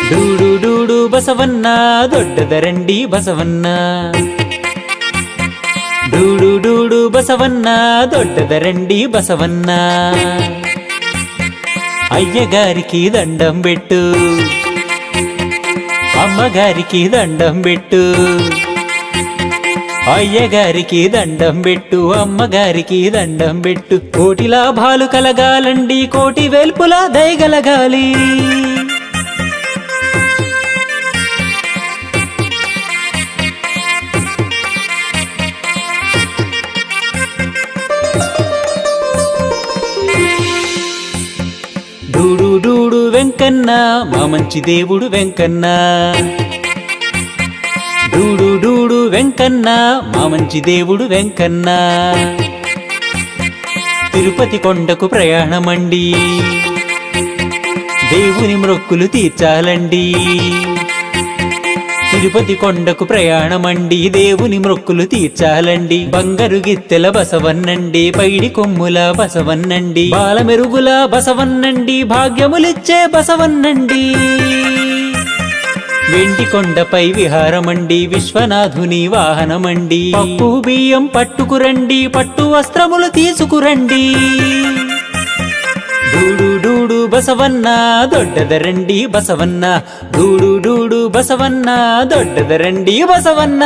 ಡೂಡು ಡೂಡು ಬಸವಣ್ಣ ದೊಡ್ಡದರಂಡಿ ಬಸವಣ್ಣ ಡೂಡು ಡೂಡು ಬಸವಣ್ಣ దొడ్డదరండి బసవన్న అయ్యగారికి దండం పెట్టు అమ్మగారికి దండం పెట్టు అయ్యగారికి దండం పెట్టు అమ్మగారికి దండం పెట్టు కోటి లాభాలు కలగాలండి కోటి వెల్పులా దయగలగాలి డూడు డూడు వెంకన్న మా మంచి దేవుడు వెంకన్న డూడు డూడు వెంకన్న మా మంచి దేవుడు వెంకన్న తిరుపతి కొండకు ప్రయాణమండి దేవుని మొక్కులు తీర్చాలండి తిరుపతి కొండకు ప్రయాణమండి దేవుని మొక్కులు తీర్చాలండి బంగారు గిత్తెల బసవన్నండి పైడి కొమ్ముల బసవన్నండి బాలమెరుగుల బసవన్నండి భాగ్యములిచ్చే బసవన్నండి వెండి కొండపై విహారమండి విశ్వనాథుని వాహనమండి పప్పు బియ్యం పట్టుకురండి పట్టు వస్త్రములు తీసుకురండి డూడు డూడు బసవన్న దొడ్డదరండి బసవన్న డూడు డూడు బసవన్న దొడ్డదరండి బసవన్న